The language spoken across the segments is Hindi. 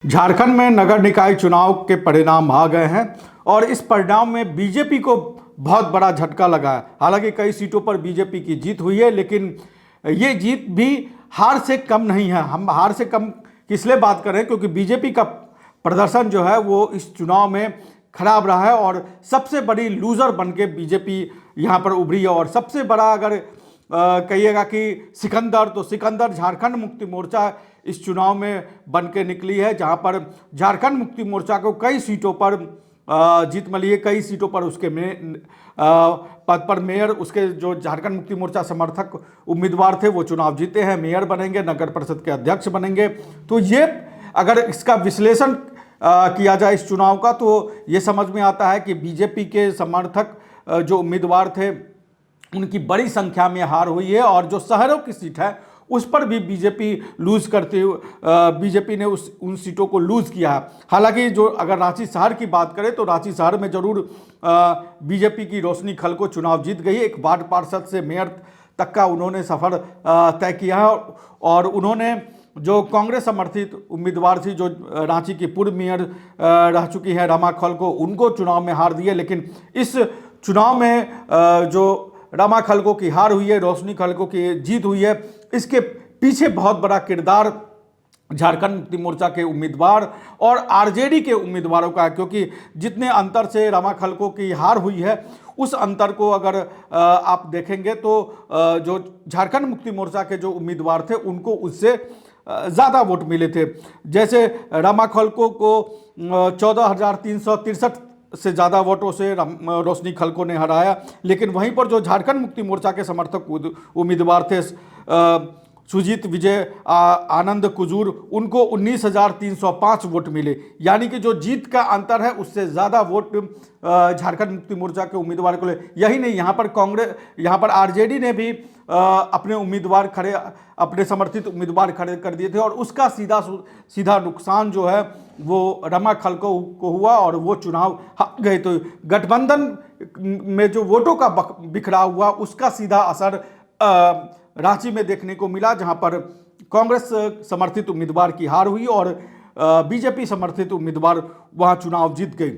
झारखंड में नगर निकाय चुनाव के परिणाम आ गए हैं और इस परिणाम में बीजेपी को बहुत बड़ा झटका लगा है। हालांकि कई सीटों पर बीजेपी की जीत हुई है, लेकिन ये जीत भी हार से कम नहीं है। हम हार से कम किस लिए बात कर रहे हैं, क्योंकि बीजेपी का प्रदर्शन जो है वो इस चुनाव में खराब रहा है और सबसे बड़ी लूज़र बन के बीजेपी यहाँ पर उभरी है। और सबसे बड़ा अगर कहिएगा कि सिकंदर, तो सिकंदर झारखंड मुक्ति मोर्चा इस चुनाव में बन के निकली है, जहां पर झारखंड मुक्ति मोर्चा को कई सीटों पर जीत मिली है। कई सीटों पर उसके पद पर मेयर, उसके जो झारखंड मुक्ति मोर्चा समर्थक उम्मीदवार थे वो चुनाव जीते हैं, मेयर बनेंगे, नगर परिषद के अध्यक्ष बनेंगे। तो ये अगर इसका विश्लेषण किया जाए इस चुनाव का, तो ये समझ में आता है कि बीजेपी के समर्थक जो उम्मीदवार थे उनकी बड़ी संख्या में हार हुई है और जो शहरों की सीट है उस पर भी बीजेपी लूज करते हुए बीजेपी ने उन सीटों को लूज किया है। हालांकि जो अगर रांची शहर की बात करें तो रांची शहर में जरूर बीजेपी की रोशनी खलको चुनाव जीत गई। एक वार्ड पार्षद से मेयर तक का उन्होंने सफ़र तय किया है और उन्होंने जो कांग्रेस समर्थित उम्मीदवार थी, जो रांची की पूर्व मेयर रह चुकी है रमा खलको, उनको चुनाव में हार दी है। लेकिन इस चुनाव में जो रमा खलको की हार हुई है, रोशनी खलको की जीत हुई है, इसके पीछे बहुत बड़ा किरदार झारखंड मुक्ति मोर्चा के उम्मीदवार और आरजेडी के उम्मीदवारों का है। क्योंकि जितने अंतर से रमा खलको की हार हुई है, उस अंतर को अगर आप देखेंगे तो जो झारखंड मुक्ति मोर्चा के जो उम्मीदवार थे उनको उससे ज़्यादा वोट मिले थे। जैसे रमा खलको को 14,363 से ज़्यादा वोटों से रोशनी खलको ने हराया। लेकिन वहीं पर जो झारखंड मुक्ति मोर्चा के समर्थक उम्मीदवार थे सुजीत विजय आनंद कुजूर, उनको 19,305 वोट मिले। यानी कि जो जीत का अंतर है उससे ज़्यादा वोट झारखंड मुक्ति मोर्चा के उम्मीदवार को ले। यही नहीं, यहाँ पर आरजेडी ने भी अपने समर्थित उम्मीदवार खड़े कर दिए थे और उसका सीधा नुकसान जो है वो रमा खलको को हुआ और वो चुनाव हार गए। तो गठबंधन में जो वोटों का बिखराव हुआ उसका सीधा असर रांची में देखने को मिला, जहां पर कांग्रेस समर्थित उम्मीदवार की हार हुई और बीजेपी समर्थित उम्मीदवार वहां चुनाव जीत गई।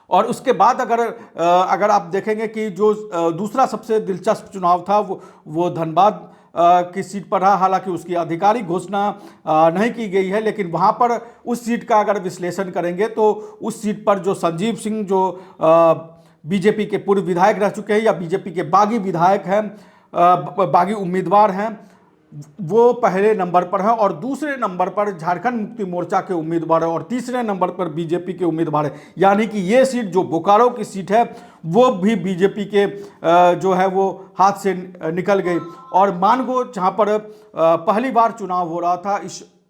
और उसके बाद अगर आप देखेंगे कि जो दूसरा सबसे दिलचस्प चुनाव था वो धनबाद की सीट पर रहा। हालांकि उसकी आधिकारिक घोषणा नहीं की गई है, लेकिन वहां पर उस सीट का अगर विश्लेषण करेंगे तो उस सीट पर जो संजीव सिंह, जो बीजेपी के पूर्व विधायक रह चुके हैं या बीजेपी के बागी विधायक हैं, बागी उम्मीदवार हैं, वो पहले नंबर पर हैं और दूसरे नंबर पर झारखंड मुक्ति मोर्चा के उम्मीदवार है और तीसरे नंबर पर बीजेपी के उम्मीदवार है। यानी कि ये सीट जो बोकारो की सीट है वो भी बीजेपी के जो है वो हाथ से निकल गई। और मानगो, जहां पर पहली बार चुनाव हो रहा था,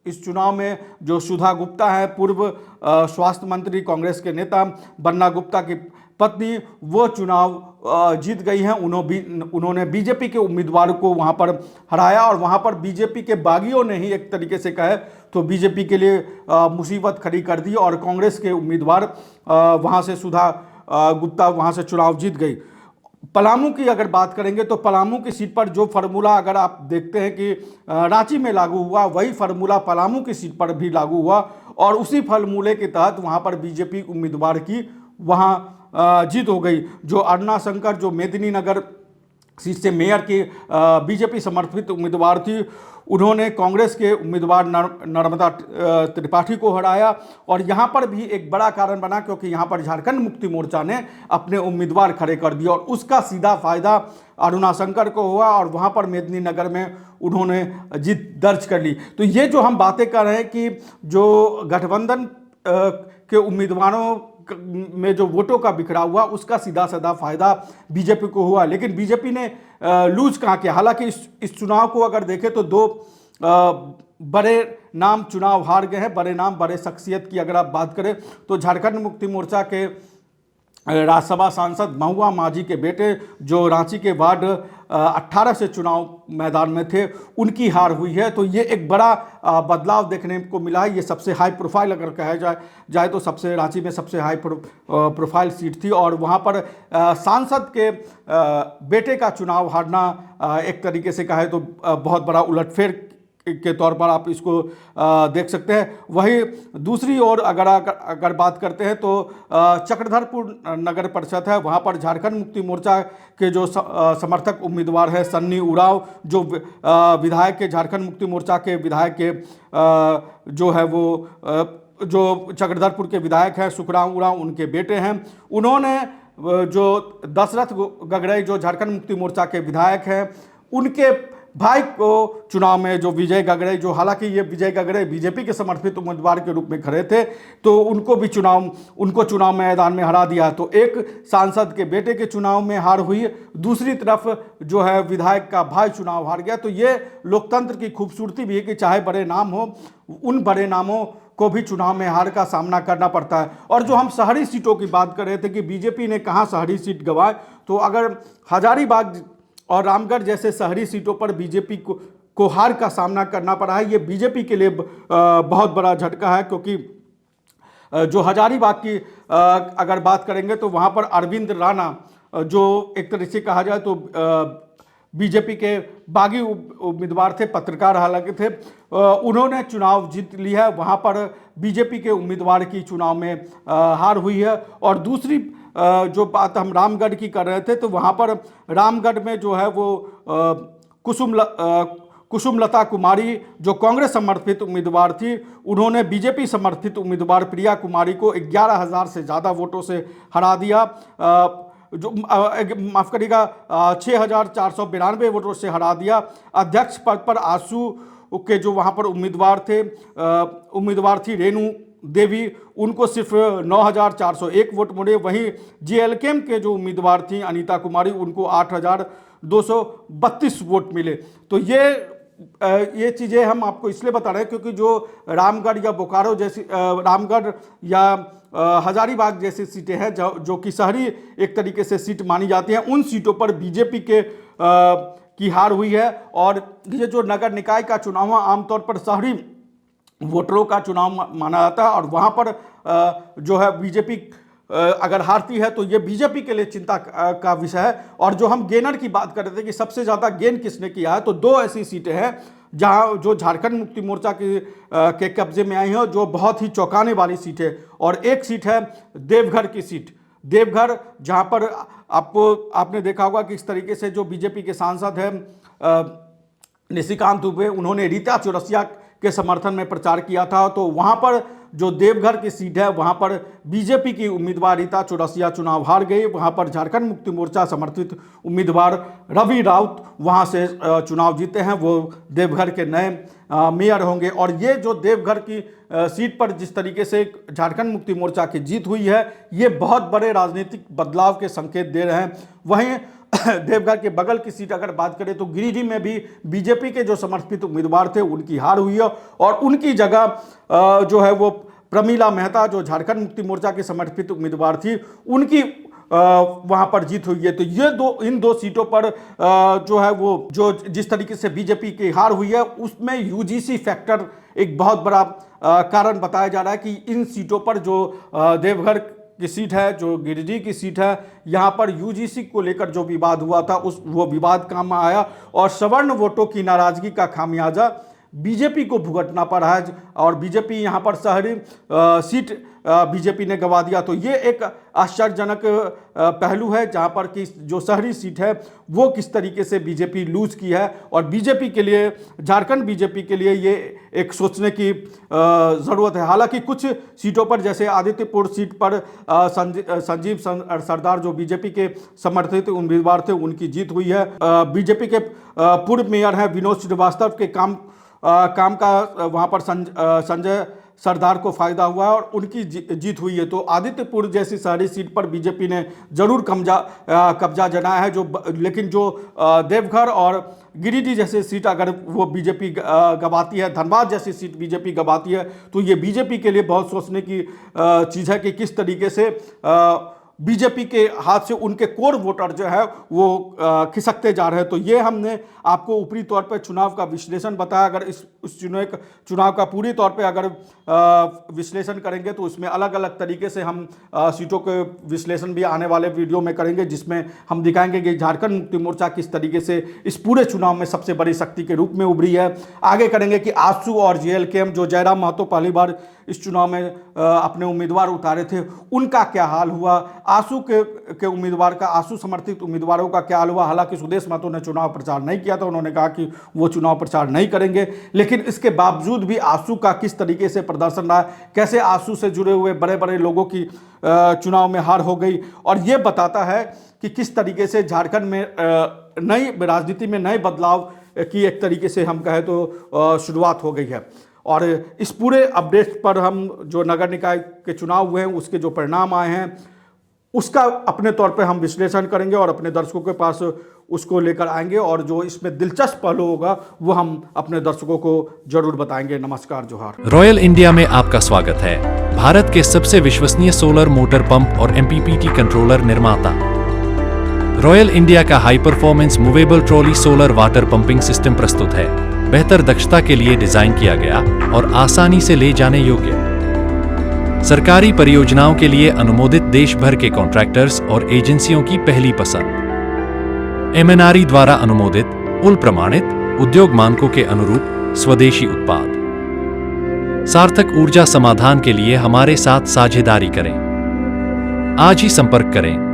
इस चुनाव में जो सुधा गुप्ता है, पूर्व स्वास्थ्य मंत्री, कांग्रेस के नेता बन्ना गुप्ता की पत्नी, वो चुनाव जीत गई हैं। उन्होंने बीजेपी के उम्मीदवार को वहां पर हराया और वहां पर बीजेपी के बागियों ने ही एक तरीके से कहे तो बीजेपी के लिए मुसीबत खड़ी कर दी और कांग्रेस के उम्मीदवार वहां से सुधा गुप्ता वहां से चुनाव जीत गई। पलामू की अगर बात करेंगे तो पलामू की सीट पर जो फार्मूला अगर आप देखते हैं कि रांची में लागू हुआ, वही फार्मूला पलामू की सीट पर भी लागू हुआ और उसी फार्मूले के तहत वहां पर बीजेपी उम्मीदवार की वहां जीत हो गई। जो अरुणा शंकर, जो मेदिनी नगर सीट से मेयर की बीजेपी समर्थित उम्मीदवार थी, उन्होंने कांग्रेस के उम्मीदवार नर्मदा त्रिपाठी को हराया। और यहाँ पर भी एक बड़ा कारण बना, क्योंकि यहाँ पर झारखंड मुक्ति मोर्चा ने अपने उम्मीदवार खड़े कर दिए और उसका सीधा फायदा अरुणा शंकर को हुआ और वहाँ पर मेदिनी नगर में उन्होंने जीत दर्ज कर ली। तो ये जो हम बातें कर रहे हैं कि जो गठबंधन के उम्मीदवारों में जो वोटों का बिखराव हुआ उसका सीधा फायदा बीजेपी को हुआ, लेकिन बीजेपी ने लूज कहाँ किया। हालांकि इस चुनाव को अगर देखें तो दो बड़े नाम चुनाव हार गए हैं। बड़े नाम, बड़े शख्सियत की अगर आप बात करें तो झारखंड मुक्ति मोर्चा के राज्यसभा सांसद महुआ माझी के बेटे, जो रांची के वार्ड 18 से चुनाव मैदान में थे, उनकी हार हुई है। तो ये एक बड़ा बदलाव देखने को मिला है। ये सबसे हाई प्रोफाइल अगर कहा जाए तो रांची में सबसे हाई प्रोफाइल सीट थी और वहाँ पर सांसद के बेटे का चुनाव हारना एक तरीके से कहे तो बहुत बड़ा उलटफेर के तौर पर आप इसको देख सकते हैं। वहीं दूसरी ओर अगर बात करते हैं तो चक्रधरपुर नगर परिषद है, वहाँ पर झारखंड मुक्ति मोर्चा के जो समर्थक उम्मीदवार है सन्नी उरांव, जो विधायक के झारखंड मुक्ति मोर्चा के विधायक के जो है वो जो चक्रधरपुर के विधायक हैं सुखराम उरांव, उनके बेटे हैं। उन्होंने जो दशरथ गगड़ई जो झारखंड मुक्ति मोर्चा के विधायक हैं, उनके भाई को चुनाव में जो विजय गगड़ई, जो हालांकि ये विजय गगड़ई बीजेपी के समर्थित उम्मीदवार के रूप में खड़े थे, तो उनको चुनाव मैदान में हरा दिया। तो एक सांसद के बेटे के चुनाव में हार हुई, दूसरी तरफ जो है विधायक का भाई चुनाव हार गया। तो ये लोकतंत्र की खूबसूरती भी है कि चाहे बड़े नाम हो, उन बड़े नामों को भी चुनाव में हार का सामना करना पड़ता है। और जो हम शहरी सीटों की बात कर रहे थे कि बीजेपी ने कहाँ शहरी सीट गंवाए, तो अगर हजारीबाग और रामगढ़ जैसे शहरी सीटों पर बीजेपी को हार का सामना करना पड़ा है, ये बीजेपी के लिए बहुत बड़ा झटका है। क्योंकि जो हजारीबाग की अगर बात करेंगे तो वहाँ पर अरविंद राणा, जो एक तरह से कहा जाए तो बीजेपी के बागी उम्मीदवार थे, पत्रकार हालांकि थे, उन्होंने चुनाव जीत लिया है। वहाँ पर बीजेपी के उम्मीदवार की चुनाव में हार हुई है। और दूसरी जो बात हम रामगढ़ की कर रहे थे, तो वहाँ पर रामगढ़ में जो है वो कुसुमलता कुमारी जो कांग्रेस समर्थित उम्मीदवार थी, उन्होंने बीजेपी समर्थित उम्मीदवार प्रिया कुमारी को 11,000 से ज़्यादा वोटों से हरा दिया। जो माफ़ करिएगा 6,492 वोटों से हरा दिया। अध्यक्ष पद पर आसू के जो वहाँ पर उम्मीदवार थी रेणु देवी, उनको सिर्फ 9,401 वोट मिले। वहीं जेएलकेएम के जो उम्मीदवार थी अनीता कुमारी, उनको 8,232 वोट मिले। तो ये चीज़ें हम आपको इसलिए बता रहे हैं क्योंकि जो रामगढ़ या बोकारो जैसी रामगढ़ या हजारीबाग जैसी सीटें हैं जो कि शहरी एक तरीके से सीट मानी जाती हैं, उन सीटों पर बीजेपी की हार हुई है। और ये जो नगर निकाय का चुनाव है, आमतौर पर शहरी वोटरों का चुनाव माना जाता है। और वहाँ पर जो है बीजेपी अगर हारती है तो ये बीजेपी के लिए चिंता का विषय है। और जो हम गेनर की बात कर रहे थे कि सबसे ज़्यादा गेन किसने किया है, तो दो ऐसी सीटें हैं जहां जो झारखंड मुक्ति मोर्चा के कब्जे में आई हैं, जो बहुत ही चौंकाने वाली सीट है। और एक सीट है देवघर की सीट। देवघर जहां पर आपने देखा होगा कि इस तरीके से जो बीजेपी के सांसद हैं निशिकांत दुबे, उन्होंने रीता चौरसिया के समर्थन में प्रचार किया था। तो वहां पर जो देवघर की सीट है, वहां पर बीजेपी की उम्मीदवार रीता चौरसिया चुनाव हार गई। वहां पर झारखंड मुक्ति मोर्चा समर्थित उम्मीदवार रवि राउत वहां से चुनाव जीते हैं, वो देवघर के नए मेयर होंगे। और ये जो देवघर की सीट पर जिस तरीके से झारखंड मुक्ति मोर्चा की जीत हुई है, ये बहुत बड़े राजनीतिक बदलाव के संकेत दे रहे हैं। वहीं देवघर के बगल की सीट अगर बात करें तो गिरिडीह में भी बीजेपी के जो समर्थित उम्मीदवार थे उनकी हार हुई है। और उनकी जगह जो है वो प्रमीला मेहता जो झारखंड मुक्ति मोर्चा के समर्थित उम्मीदवार थी, उनकी वहां पर जीत हुई है। तो इन दो सीटों पर जो है वो जो जिस तरीके से बीजेपी की हार हुई है, उसमें यूजीसी फैक्टर एक बहुत बड़ा कारण बताया जा रहा है कि इन सीटों पर जो देवघर की सीट है, जो गिरिडीह की सीट है, यहाँ पर यूजीसी को लेकर जो विवाद हुआ था वो विवाद काम आया और सवर्ण वोटों की नाराजगी का खामियाजा बीजेपी को भुगतना पड़ा है। और बीजेपी यहाँ पर शहरी सीट बीजेपी ने गंवा दिया। तो ये एक आश्चर्यजनक पहलू है जहाँ पर कि जो शहरी सीट है वो किस तरीके से बीजेपी लूज की है। और बीजेपी के लिए, झारखंड बीजेपी के लिए ये एक सोचने की ज़रूरत है। हालांकि कुछ सीटों पर जैसे आदित्यपुर सीट पर संजीव सरदार जो बीजेपी के समर्थित उम्मीदवार थे, उनकी जीत हुई है। बीजेपी के पूर्व मेयर हैं विनोद श्रीवास्तव के काम का वहाँ पर संजय सरदार को फायदा हुआ है और उनकी जीत हुई है। तो आदित्यपुर जैसी शहरी सीट पर बीजेपी ने जरूर कब्जा जमाया है। लेकिन जो देवघर और गिरिडीह जैसे सीट अगर वो बीजेपी गंवाती है, धनबाद जैसी सीट बीजेपी गंवाती है, तो ये बीजेपी के लिए बहुत सोचने की चीज़ है कि किस तरीके से बीजेपी के हाथ से उनके कोर वोटर जो है वो खिसकते जा रहे हैं। तो ये हमने आपको ऊपरी तौर पे चुनाव का विश्लेषण बताया। अगर इस चुनाव का पूरी तौर पे अगर विश्लेषण करेंगे तो इसमें अलग अलग तरीके से हम सीटों के विश्लेषण भी आने वाले वीडियो में करेंगे, जिसमें हम दिखाएंगे कि झारखंड मुक्ति मोर्चा किस तरीके से इस पूरे चुनाव में सबसे बड़ी शक्ति के रूप में उभरी है। आगे करेंगे कि आसू और जेएलकेएम जो जयराम महतो पहली बार इस चुनाव में अपने उम्मीदवार उतारे थे, उनका क्या हाल हुआ। आसू के उम्मीदवार का, आसू समर्थित उम्मीदवारों का क्या हाल हुआ। हालांकि सुदेश महतो ने चुनाव प्रचार नहीं किया था, उन्होंने कहा कि वो चुनाव प्रचार नहीं करेंगे, लेकिन इसके बावजूद भी आसू का किस तरीके से प्रदर्शन रहा, कैसे आसू से जुड़े हुए बड़े बड़े लोगों की चुनाव में हार हो गई। और ये बताता है कि किस तरीके से झारखंड में नई राजनीति में नए बदलाव की एक तरीके से हम कहें तो शुरुआत हो गई है। और इस पूरे अपडेट पर हम जो नगर निकाय के चुनाव हुए हैं उसके जो परिणाम आए हैं उसका अपने तौर पे हम विश्लेषण करेंगे और अपने दर्शकों के पास उसको लेकर आएंगे, और जो इसमें दिलचस्प पहलू होगा वो हम अपने दर्शकों को जरूर बताएंगे। नमस्कार, जोहार। रॉयल इंडिया में आपका स्वागत है। भारत के सबसे विश्वसनीय सोलर मोटर पंप और MPPT कंट्रोलर निर्माता रॉयल इंडिया का high performance movable trolley solar water pumping system प्रस्तुत है। बेहतर दक्षता के लिए डिजाइन किया गया और आसानी से ले जाने योग्य। सरकारी परियोजनाओं के लिए अनुमोदित देश भर के कॉन्ट्रैक्टर्स और एजेंसियों की पहली पसंद। MNRE द्वारा अनुमोदित, उल प्रमाणित, उद्योग मानकों के अनुरूप स्वदेशी उत्पाद। सार्थक ऊर्जा समाधान के लिए हमारे साथ साझेदारी करें। आज ही संपर्क करें।